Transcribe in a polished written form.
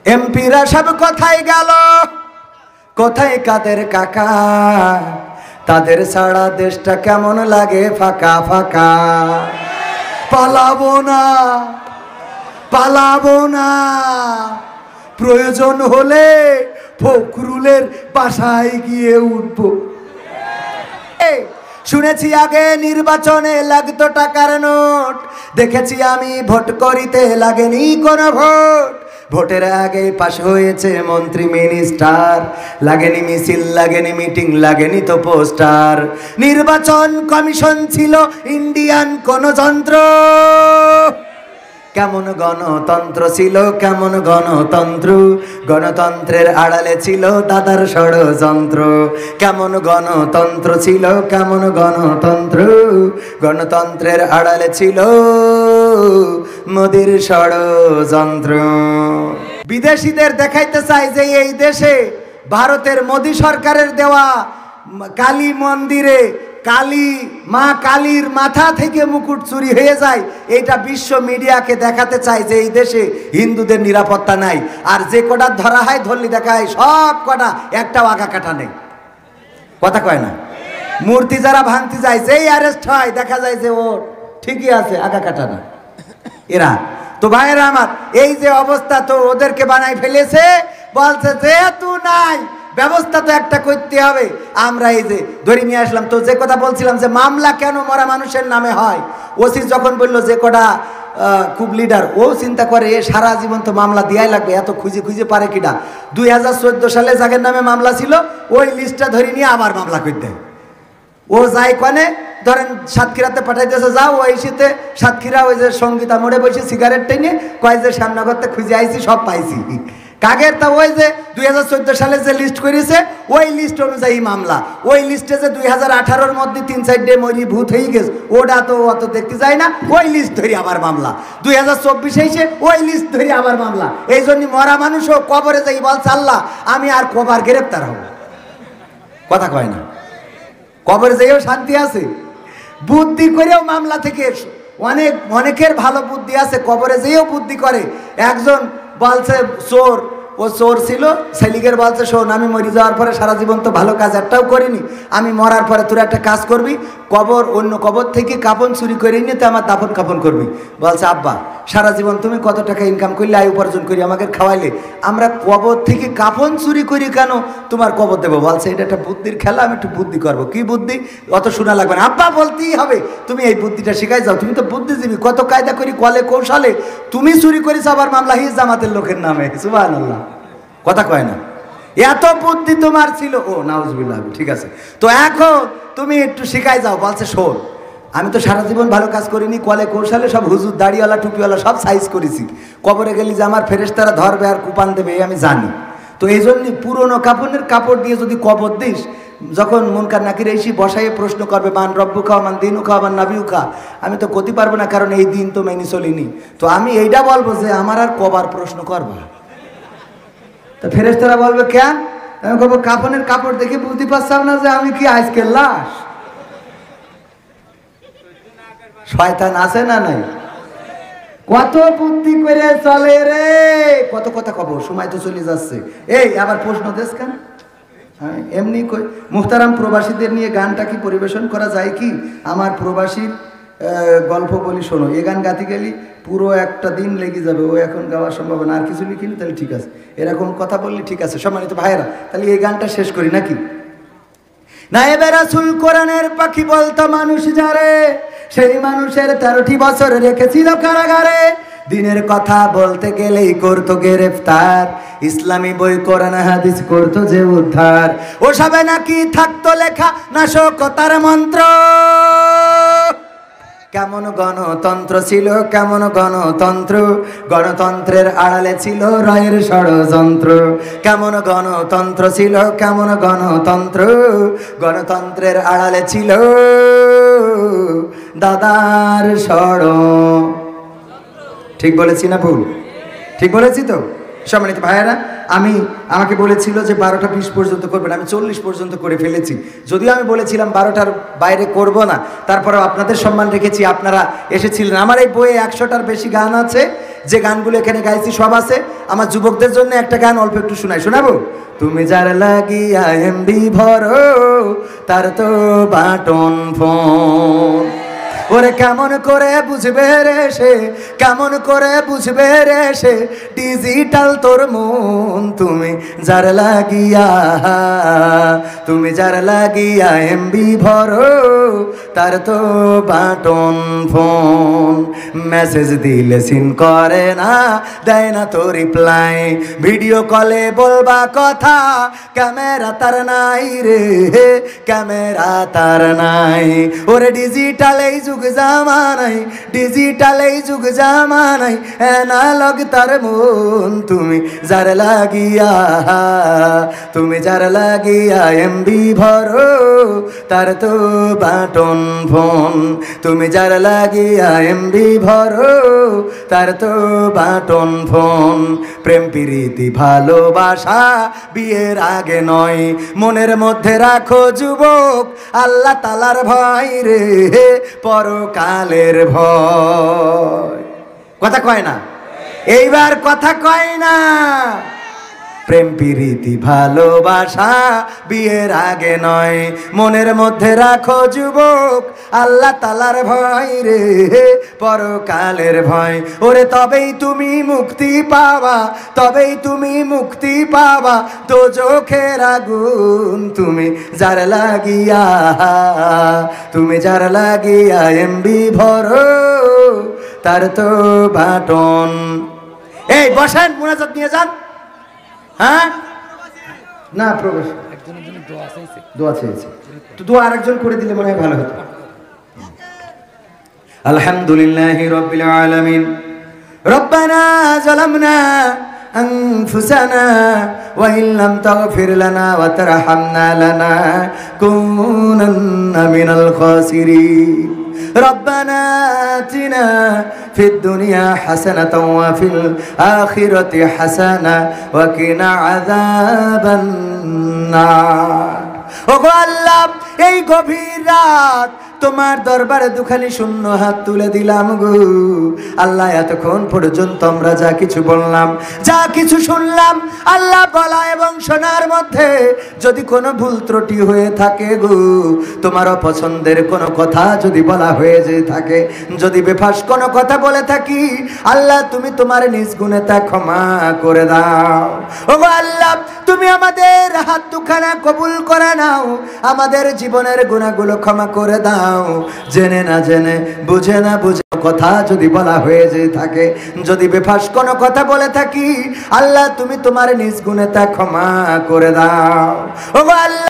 এমপিরা সব কোথায় গেল, কোথায় কাদের কাকা, তাদের ছাড়া দেশটা কেমন লাগে ফাঁকা ফাঁকা। পালাবো না, পালাবো না, প্রয়োজন হলে ফখরুলের বাসায় গিয়ে উঠবো। শুনেছি আগে নির্বাচনে লাগতো টাকার নোট, দেখেছি আমি ভোট করিতে লাগেনি কোনো ভোট। ভোটের আগে পাশ হয়েছে মন্ত্রী মিনিস্টার, লাগেনি মিছিল, লাগেনি মিটিং, লাগেনি তো পোস্টার। নির্বাচন কমিশন ছিল ইন্ডিয়ান কোন যন্ত্র, কেমন গণতন্ত্র ছিল, কেমন গণতন্ত্র, গণতন্ত্রের আড়ালে ছিল দাদার ষড়যন্ত্র। কেমন গণতন্ত্র ছিল, কেমন গণতন্ত্র, গণতন্ত্রের আড়ালে ছিল মোদির ষড়যন্ত্র। বিদেশিদের দেখাইতে চাই যে এই দেশে ভারতের মোদি সরকারের দেওয়া কালী মন্দিরে কালী মা কালীর মাথা থেকে মুকুট চুরি হয়ে যায়, এটা বিশ্ব মিডিয়াকে দেখাতে চায় যে এই দেশে হিন্দুদের নিরাপত্তা নাই। আর যে কটা ধরা হয় ধরলি দেখা হয় সব কটা একটাও আগা কাটা নেই, কথা কয় না। মূর্তি যারা ভাঙতে যায় যেই অ্যারেস্ট হয় দেখা যায় যে ও ঠিকই আছে, আগা কাটা না এরা। তো ভাইয়েরা আমার, এই যে অবস্থা তো ওদেরকে বানাই ফেলেছে, বলছে যেহেতু নাই ব্যবস্থা তো একটা করতে হবে। আমরা এই যে ধরে নিয়ে আসলাম, তো যে কথা বলছিলাম যে মামলা কেন মরা মানুষের নামে হয়, ওসি যখন বললো যে কটা খুব লিডার, ও চিন্তা করে এ সারা জীবন তো মামলা দিয়াই লাগবে, এত খুঁজে খুঁজে পারে কিনা। 2014 সালে যাদের নামে মামলা ছিল ওই লিস্টটা ধরে নিয়ে আবার মামলা করতে ও যায়। কনে ধরেন সাতক্ষীরাতে পাঠাইতেছে, যাও ওই শীতে সাতক্ষীরা ওই যে সঙ্গীতা মোড়ে বসে সিগারেট টেনে কয় যে শ্যামনগরতে খুঁজে আইছি সব পাইছি। কাগের তা ওই যে 2014 সালে যে লিস্ট করেছে ওই লিস্ট অনুযায়ী মামলা। ওই লিস্টে যে 2018-র মধ্যে 3-4 মরি ভূত হয়ে গেছে ওটা তো অত দেখতে যায় না, ওই লিস্ট ধরে আবার মামলা। 2024 এসে ওই লিস্ট ধরে আবার মামলা। এই জন্য মরা মানুষও কবরে যাই বলছে আল্লাহ আমি আর কবার গ্রেপ্তার হব, কথা কয় না। কবরে যাইও শান্তি আছে, বুদ্ধি করেও মামলা থেকে অনেকের ভালো বুদ্ধি আছে, কবরে যেও বুদ্ধি করে। একজন বলছে চোর, ও চোর ছিল, সেলিগের বলছে শোন আমি মরে যাওয়ার পরে সারা জীবন তো ভালো কাজ একটাও করিনি, আমি মরার পরে তোরা একটা কাজ করবি, কবর অন্য কবর থেকে কাপন চুরি করে নিয়ে তো আমার দাফন কাপন করবি। বলছে আব্বা সারা জীবন তুমি কত টাকা ইনকাম করলে, আয় উপার্জন করি আমাকে খাওয়াইলে, আমরা কবর থেকে কাপন চুরি করি কেন তোমার কবর দেবো? বলছে এটা একটা বুদ্ধির খেলা, আমি একটু বুদ্ধি করবো। কি বুদ্ধি? অত শোনা লাগবে না আব্বা, বলতেই হবে তুমি এই বুদ্ধিটা শিখাই যাও, তুমি তো বুদ্ধিজীবী, কত কায়দা করি কলে কৌশলে তুমি চুরি করেছো আবার মামলা হিজ জামাতের লোকের নামে, সুবহানাল্লাহ, কথা কয় না। এত বুদ্ধি তোমার ছিল। ও নাউজুবিল্লাহ, ঠিক আছে তো এখন তুমি একটু শিখাই যাও। বলছে শোন আমি তো সারা জীবন ভালো কাজ করিনি, কলে কৌশলে সব হুজুর দাড়িওয়ালা টুপিওয়ালা সব সাইজ করেছি, কবরে গেলি যে আমার ফেরেশতারা ধরবে আর কুপান দেবে আমি জানি। তো এই জন্যই পুরনো কাপড়ের কাপড় দিয়ে যদি কবর দিস, যখন মুনকার নাকির এসে বসাইয়ে প্রশ্ন করবে মান রব্বু খা মান দিনু খা মান নাবিউ খা, আমি তো করতে পারবো না কারণ এই দিন তো মেনে চলিনি। তো আমি এইটা বলবো যে আমার আর কবার প্রশ্ন করবো। তো ফেরেশতারা বলবে কেন? আমি বলবো কাপড়ের কাপড় দেখে বুঝতে পারছাম না যে আমি কি আজকের লাশ? শয়তান আছে না নাই? কত বুদ্ধি করে চলে রে, কত কথা কব, সময় তো চলে যাচ্ছে। এই আবার প্রশ্ন দেশ কেন? এমনি কই মুহতারাম প্রবাসীদের নিয়ে গানটা কি পরিবেশন করা যায় কি? আমার প্রবাসীর গল্প বলি শোনো। এ গান গাতে গেলি পুরো একটা দিন লেগে যাবে, ও এখন গাওয়া সম্ভব না। আর কিছু লিখিনি তাহলে ঠিক আছে, এরকম কথা বললি ঠিক আছে। সম্মানিত ভাইয়েরা, তাহলে এই গানটা শেষ করি নাকি? নায়েবে রাসূল কোরআনের পাখি বলতো মানুষ যারে, সেই মানুষের 13টি বছর রেখেছিল কারাগারে। দিনের কথা বলতে গেলেই করতো গ্রেফতার, ইসলামী বই কোরআন হাদিস করতো যে উদ্ধার। ও সবে নাকি থাকতো লেখা নাশকতার মন্ত্র। কেমন গণতন্ত্র ছিল, কেমন গণতন্ত্র, গণতন্ত্রের আড়ালে ছিল রায়ের ষড়যন্ত্র। কেমন গণতন্ত্র ছিল, কেমন গণতন্ত্র, গণতন্ত্রের আড়ালে ছিল দাদার ষড়। ঠিক বলেছি না ভুল? ঠিক বলেছি তো? সম্মানিত ভাইয়েরা, আমাকে বলেছিল যে 12টা 20 পর্যন্ত করবেন, আমি 40 পর্যন্ত করে ফেলেছি। যদিও আমি বলেছিলাম 12টার বাইরে করব না, তারপরেও আপনাদের সম্মান রেখেছি, আপনারা এসেছিলেন। আমার এই বইয়ে 100টার বেশি গান আছে, যে গানগুলো এখানে গাইছি সব আছে। আমার যুবকদের জন্য একটা গান অল্প একটু শোনাবো। তুমি যার লাগিয়া এমবি ভরো, তার তো বাটন ফোন। ওরে কেমন করে বুঝবে রে সে, কেমন করে বুঝবে রে সে, ডিজিটাল তোর মন। তুমি যার লাগিয়া এমবি ভরো, তার তো বাটন ফোন। মেসেজ দিলে সিন করে না, দেয় না তো রিপ্লাই, ভিডিও কলে বলবা কথা, ক্যামেরা তার নাই রে, ক্যামেরা তার নাই। ওরে ডিজিটাল এই যুগ জামানাই, ডিজিটাল এই যুগ জামানাই, অ্যানালগ তার মন। তুমি যার লাগিয়া এমবি ভরো, তার তো বাটন ফোন। তুমি যার লাগিয়া এমবি ভরো, তার তো বাটন ফোন। প্রেম প্রীতি ভালোবাসা বিয়ের আগে নয়, মনের মধ্যে রাখো যুবক আল্লাহ তাআলার ভয় রে, পরকালের ভয়। কথা কয় না, এইবার কথা কয় না। প্রেম প্রীতি ভালোবাসা বিয়ের আগে নয়, মনের মধ্যে রাখো যুবক আল্লাহ তাআলার ভয় রে, পরকালের ভয়। ওরে তবেই তুমি মুক্তি পাবা, তবেই তুমি মুক্তি পাবা দোজখের আগুন। তুমি যার লাগিয়া এমবি ভরো, তার তো বাটন। এই বসেন, মুনাজাত নিয়ে যান। হ্যাঁ না, প্রবেশ দোয়া চেয়েছে, তো দোয়া আরেকজন করে দিলে মনে হয় ভালো হতো। আলহামদুলিল্লাহি রাব্বিল আলামিন। রব্বানা যালামনা আনফুসানা ওয়া ইন লাম তাগফির লানা ওয়া তারহামনা লানাকুনান্না মিনাল খাসিরিন। ربنا آتنا في الدنيا حسنة وفي الآخرة حسنة وقنا عذاب النار। ওগো আল্লাহ, এই গভীর রাত তোমার দরবারে দুখানি শূন্য হাত তুলে দিলাম গো আল্লাহ। এতক্ষণ পর্যন্ত আমরা যা কিছু বললাম, যা কিছু শুনলাম আল্লাহ, বলা এবং শোনার মধ্যে যদি কোনো ভুল ত্রুটি হয়ে থাকে গো, তোমার অপছন্দের কোনো কথা যদি বলা হয়ে যেয়ে থাকে, যদি বেফাস কোনো কথা বলে থাকি আল্লাহ, তুমি তোমার নিজ গুণে তা ক্ষমা করে দাও। ওগো আল্লাহ, তুমি আমাদের হাত দুখানা কবুল করে নাও, আমাদের জীবনের গুনাহগুলো ক্ষমা করে দাও। জেনে না জেনে, বুঝে না বুঝে কথা যদি বলা হয়ে যেয়ে থাকে, যদি বেফাস কোনো কথা বলে থাকি আল্লাহ, তুমি তোমার নিজ গুণে তা ক্ষমা করে দাও। ওগো আল্লাহ,